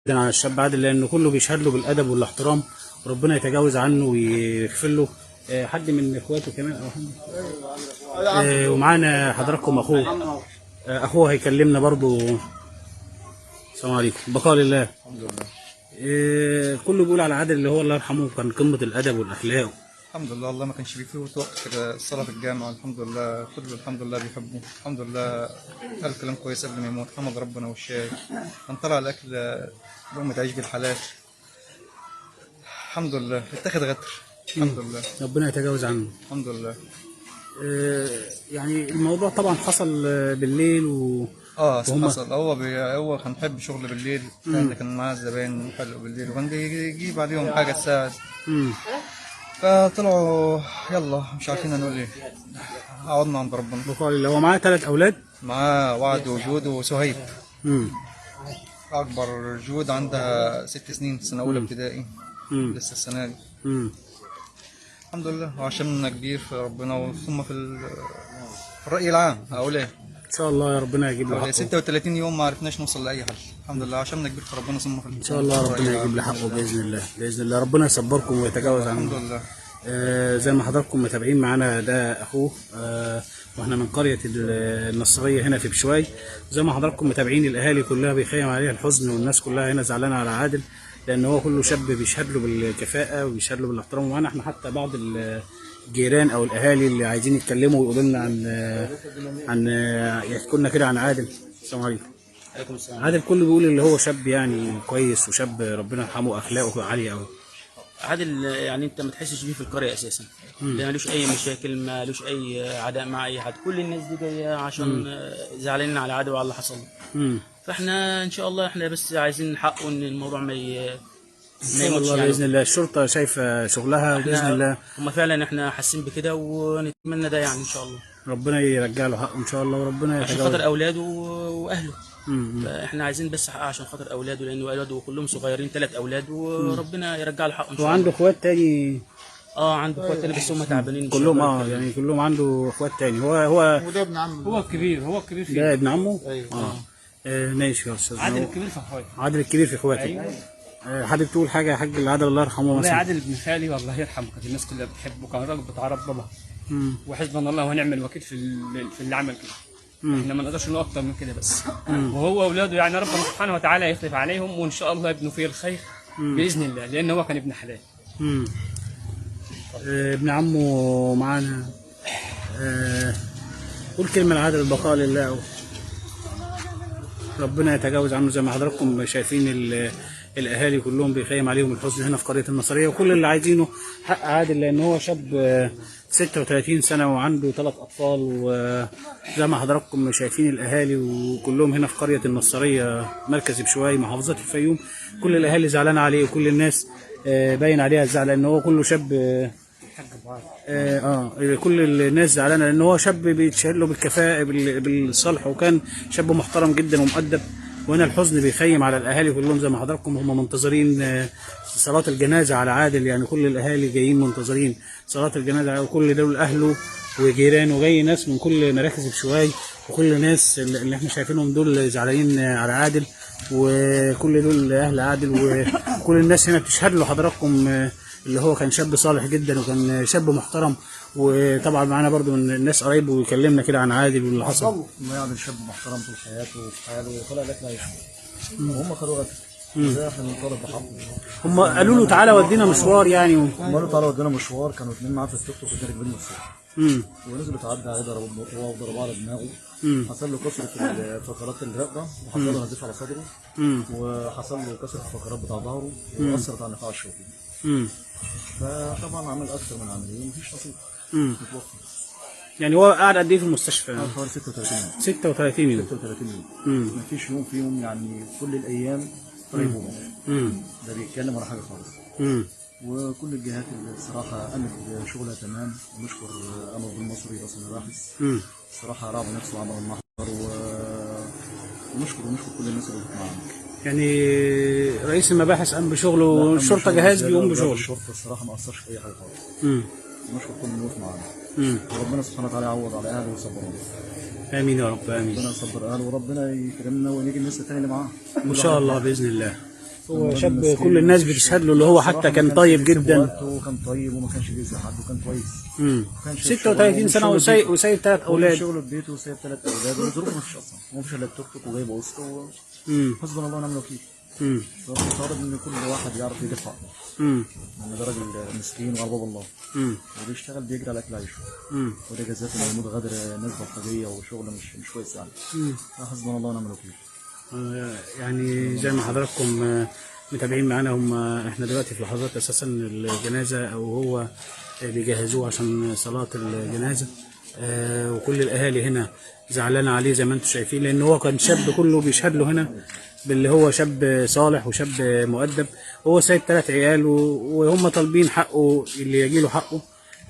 على الشاب عادل، لأنه كله بيشهد له بالأدب والاحترام، وربنا يتجاوز عنه ويغفر له. حد من إخواته كمان أو حد. ومعانا حضراتكم أخوه. أخوه هيكلمنا برضو. السلام عليكم. بقاء لله. الحمد لله. كله بيقول على عادل اللي هو الله يرحمه كان قمة الأدب والأخلاق. الحمد لله، الله ما كانش بيفوت وقت كده الصلاة في الجامع. الحمد لله كله الحمد لله بيحبه. الحمد لله قال كلام كويس قبل ما يموت، حمد ربنا والشاي. كان طلع الأكل لقمة عيش بالحلال. الحمد لله اتخذ غدر. الحمد لله. ربنا يتجاوز عنه. الحمد لله. يعني الموضوع طبعا حصل بالليل حصل. هو كان بيحب شغل بالليل، كان معاه الزباين حلو بالليل، وكان بيجيب عليهم حاجة تساعد. فطلعوا يلا مش عارفين هنقول ايه، عوضنا عند ربنا. بقال الله. هو معاه 3 أولاد. معاه وعد وجود وسهيب. أكبر جود عندها 6 سنين، سنة أولى ابتدائي. لسه السنة دي. الحمد لله. وعشاننا كبير في ربنا، ثم في الرأي العام هؤلاء ان شاء الله يا ربنا يجيب له حقه. 36 يوم ما عرفناش نوصل لاي حل. الحمد لله عشاننا كبير في ربنا، ثم في ان شاء الله ربنا يجيب له حقه باذن الله. باذن الله ربنا يصبركم ويتجاوز عنكم. الحمد لله. زي ما حضراتكم متابعين معانا ده اخوه. واحنا من قريه النصريه هنا في بشواي. زي ما حضراتكم متابعين الاهالي كلها بيخيم عليها الحزن، والناس كلها هنا زعلانه على عادل، لان هو كله شاب بيشهد له بالكفاءه وبيشهد له بالاحترام. ومعانا احنا حتى بعض الجيران او الاهالي اللي عايزين يتكلموا ويقولوا لنا عن يحكوا لنا كده عن عادل. السلام عليكم. عليكم السلام. عادل كله بيقول اللي هو شاب يعني كويس، وشاب ربنا يرحمه اخلاقه عاليه قوي. عادل يعني انت ما تحسش بيه في القريه اساسا، مالوش اي مشاكل، مالوش اي عداء مع اي حد. كل الناس دي جايه عشان زعلانين على عادل وعلى اللي حصل له. فاحنا ان شاء الله احنا بس عايزين حقه، ان الموضوع ما يموتش يعني. باذن الله الشرطه شايفه شغلها باذن الله. هم فعلا احنا حاسين بكده، ونتمنى ده يعني ان شاء الله. ربنا يرجع له حقه ان شاء الله، وربنا عشان خاطر اولاده واهله. فاحنا عايزين بس حقه عشان خاطر اولاده، لان اولاده كلهم صغيرين، 3 اولاد، وربنا يرجع له حقه ان شاء الله. وعنده اخوات تاني. عنده اخوات تاني بس هم تعبانين كلهم. يعني كلهم عنده اخوات تاني. هو وده ابن عمه. هو الكبير فيه. ده ابن عمه. ايوه. ماشي يا استاذ. عادل الكبير في اخواتي. عادل الكبير في اخواتي. ايوه. حابب تقول حاجه يا حاج العادل الله يرحمه والله مثلا؟ عادل ابن خالي والله يرحمه، كانت الناس كلها بتحبه، كان راجل بتاع ربنا. وحسبنا الله ونعم الوكيل في اللي عمل كده. احنا ما نقدرش نقول اكتر من كده بس. وهو اولاده يعني ربنا سبحانه وتعالى يخلف عليهم، وان شاء الله يبنوا فيه الخير باذن الله، لان هو كان ابن حلال. ابن عمه معانا. قول كلمه لعادل البقاء لله. ربنا يتجاوز عنه. زي ما حضراتكم شايفين الاهالي كلهم بيخيم عليهم الحزن هنا في قريه النصريه، وكل اللي عايزينه حق عادل، لان هو شاب 36 سنه وعنده 3 اطفال. وزي ما حضراتكم شايفين الاهالي وكلهم هنا في قريه النصريه مركز بشواي محافظه الفيوم، كل الاهالي زعلانه عليه، وكل الناس باين عليها الزعل، لان هو كله شاب. كل الناس زعلانه لان هو شاب بيتشهد له بالكفاءه بالصلح، وكان شاب محترم جدا ومؤدب. وهنا الحزن بيخيم على الاهالي كلهم. زي ما حضراتكم هم منتظرين صلاه الجنازه على عادل، يعني كل الاهالي جايين منتظرين صلاه الجنازه، وكل دول اهله وجيرانه، وجاي ناس من كل مراكز بشواي، وكل الناس اللي احنا شايفينهم دول زعلانين على عادل، وكل دول اهل عادل، وكل الناس هنا بتشهد له حضراتكم اللي هو كان شاب صالح جدا وكان شاب محترم. وطبعا معانا برضو من الناس قرايبه ويكلمنا كده عن عادل واللي حصل. والله يعني شاب محترم طول حياته وفي حاله، وطلع لك عايش وهم خدوا غدر. ازاي احنا بنطالب بحقه؟ هم قالوا له تعالى ودينا مشوار يعني هم قالوا تعالى ودينا مشوار، كانوا 2 معاه في التوك توك وكانوا راكبين الصبح. ونزلوا تعدى عليه ضربوه وضربوه على دماغه. حصل له كسر في فقرات الرقبه، وحصل له نزيف على صدره. وحصل له كسر في الفقرات بتاع ظهره، واثرت على النخاع الشوكي. فطبعا عمل اكثر من عمليه مفيش نصيب. متوفى. يعني هو قعد قد ايه في المستشفى؟ حوالي 36 يوم. 36 يوم. 36 يوم. مفيش يوم فيهم يعني كل الايام غيبوبه. ده بيتكلم ولا حاجه خالص. وكل الجهات اللي الصراحه قامت بشغلها تمام، ونشكر امر المصري راس المباحث. الصراحه راعوا نفسه وعملوا المحضر، ونشكر كل الناس اللي كانت معانا. يعني رئيس المباحث قام بشغله، والشرطه جهاز بيقوم بشغله. الشرطه الصراحه ما اثرش في اي حاجه خالص. ونشكر كل اللي وقف معانا. وربنا سبحانه وتعالى يعوض على اهله ويصبرهم. امين يا رب. امين. ربنا يصبر اهله، وربنا يكرمنا ونيجي الناس الثانيه اللي معاه ان شاء الله باذن الله. هو شاب كل الناس بتشهد له اللي هو حتى كان طيب جدا. وكان طيب وما كانش بيأذي حد وكان كويس. امم ما كانش 36 سنه وسايب 3 اولاد. شغله في بيته وسايب 3 اولاد وظروفه ما فيش اصلا، وما فيش الا التوك توك وجايبه وسطه. حسبنا الله ونعم الوكيل. فبفترض ان كل واحد يعرف يجيب حقه. ان ده راجل مسكين وعلى باب الله. وبيشتغل بيجري على اكل عيشه. وده جزاته انه يموت غدر ناس بلطجيه وشغل مش كويس يعني. فحسبنا الله ونعم الوكيل. يعني زي ما حضراتكم متابعين معانا، احنا دلوقتي في لحظات اساسا الجنازه، او هو بيجهزوه عشان صلاه الجنازه. وكل الاهالي هنا زعلانه عليه زي ما انتم شايفين، لان هو كان شاب كله بيشهد له هنا باللي هو شاب صالح وشاب مؤدب. هو سايب 3 عيال وهم طالبين حقه اللي يجي له حقه،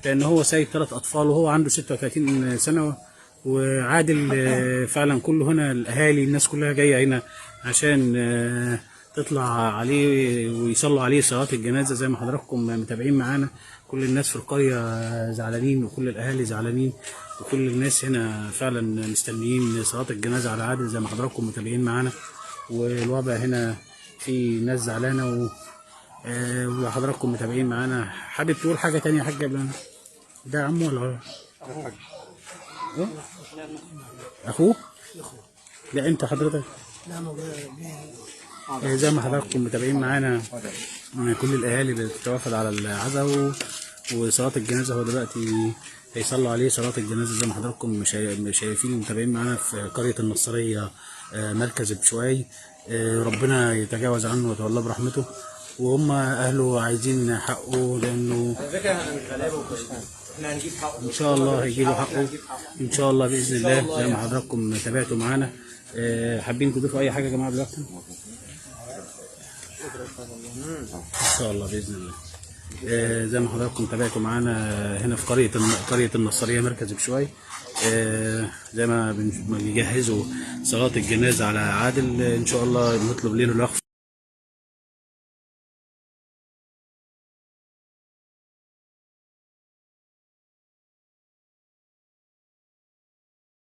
لان هو سايب 3 اطفال وهو عنده 36 سنه. وعادل فعلا كله هنا الاهالي الناس كلها جايه هنا عشان تطلع عليه ويصلوا عليه صلاه الجنازه زي ما حضراتكم متابعين معانا. كل الناس في القريه زعلانين وكل الاهالي زعلانين، وكل الناس هنا فعلا مستنيين صلاه الجنازه على عادل زي ما حضراتكم متابعين معانا. والوضع هنا في ناس زعلانه وحضراتكم متابعين معانا. حابب تقول حاجه تانية يا حاج قبل ده عمه ولا ايه؟ اخوه؟ لا انت حضرتك؟ زي ما حضراتكم متابعين معانا كل الاهالي بتتوافد على العزاء وصلاه الجنازه. هو دلوقتي هيصلوا عليه صلاه الجنازه زي ما حضراتكم شايفين ومتابعين معانا في قريه النصريه مركز بشوي. ربنا يتجاوز عنه ويتولاه برحمته، وهم اهله عايزين حقه لانه ان شاء الله هيجي له حقه ان شاء الله باذن الله زي ما حضراتكم تابعتوا معانا. حابين تضيفوا اي حاجه يا جماعه دلوقتي؟ ان شاء الله باذن الله. زي ما حضراتكم تابعتوا معانا هنا في قريه النصريه مركز بشوي. زي ما بيجهزوا صلاه الجنازه على عادل ان شاء الله نطلب له الوقف